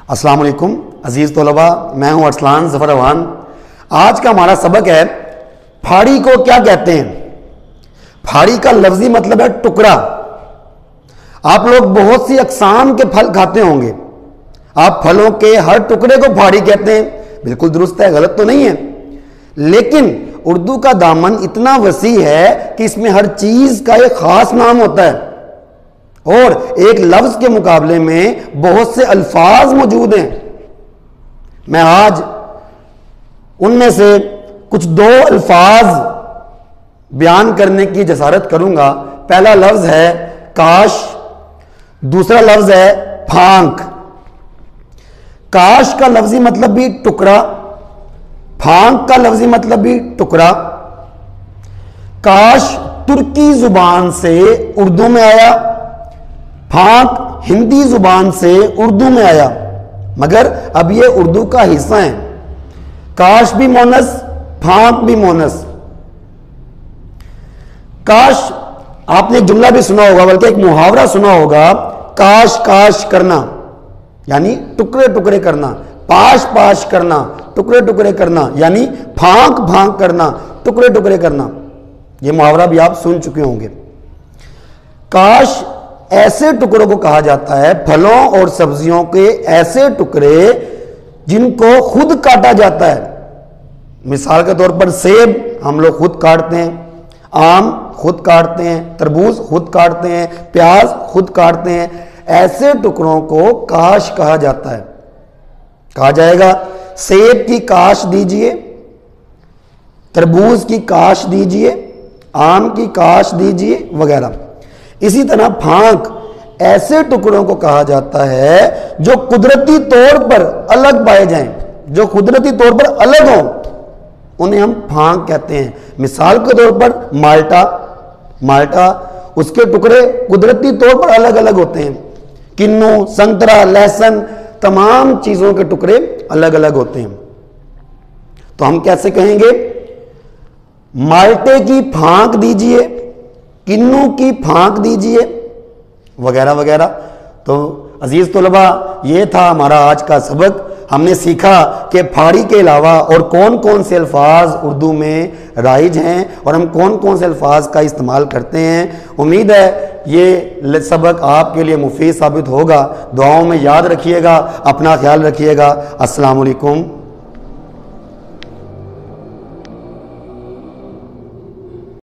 अस्सलाम वालेकुम अजीज़ तलबा, मैं हूं अरसलान ज़फ़र अवान। आज का हमारा सबक है फाड़ी को क्या कहते हैं। फाड़ी का लफ्ज़ी मतलब है टुकड़ा। आप लोग बहुत सी अक़साम के फल खाते होंगे, आप फलों के हर टुकड़े को फाड़ी कहते हैं। बिल्कुल दुरुस्त है, गलत तो नहीं है, लेकिन उर्दू का दामन इतना वसी है कि इसमें हर चीज़ का एक ख़ास नाम होता है और एक लफ्ज़ के मुकाबले में बहुत से अल्फाज मौजूद हैं। मैं आज उनमें से कुछ दो अल्फाज बयान करने की जसारत करूंगा। पहला लफ्ज़ है काश, दूसरा लफ्ज़ है फांक। काश का लफ्ज़ी मतलब भी टुकड़ा, फांक का लफ्ज़ी मतलब भी टुकड़ा। काश तुर्की जुबान से उर्दू में आया, फांक हिंदी जुबान से उर्दू में आया, मगर अब ये उर्दू का हिस्सा है। काश भी मोनस, फांक भी मोनस। काश आपने एक जुमला भी सुना होगा, बल्कि एक मुहावरा सुना होगा, काश काश करना यानी टुकड़े टुकड़े करना, पाश पाश करना, टुकड़े टुकड़े करना, यानी फांक फांक करना, टुकड़े टुकड़े करना। यह मुहावरा भी आप सुन चुके होंगे। काश ऐसे टुकड़ों को कहा जाता है, फलों और सब्जियों के ऐसे टुकड़े जिनको खुद काटा जाता है। मिसाल के तौर पर सेब हम लोग खुद काटते हैं, आम खुद काटते हैं, तरबूज खुद काटते हैं, प्याज खुद काटते हैं। ऐसे टुकड़ों को काश कहा जाता है। कहा जाएगा सेब की काश दीजिए, तरबूज की काश दीजिए, आम की काश दीजिए वगैरह। इसी तरह फांक ऐसे टुकड़ों को कहा जाता है जो कुदरती तौर पर अलग पाए जाएं, जो कुदरती तौर पर अलग हों, उन्हें हम फांक कहते हैं। मिसाल के तौर पर माल्टा उसके टुकड़े कुदरती तौर पर अलग अलग होते हैं। किन्नू, संतरा, लहसुन, तमाम चीजों के टुकड़े अलग अलग होते हैं। तो हम कैसे कहेंगे, माल्टे की फांक दीजिए, किन्नू की फांक दीजिए वगैरह वगैरह। तो अजीज तलबा, ये था हमारा आज का सबक। हमने सीखा कि फाड़ी के अलावा और कौन कौन से अल्फाज उर्दू में राइज हैं और हम कौन कौन से अल्फाज का इस्तेमाल करते हैं। उम्मीद है ये सबक आपके लिए मुफीद साबित होगा। दुआओं में याद रखिएगा, अपना ख्याल रखिएगा। अस्सलाम वालेकुम।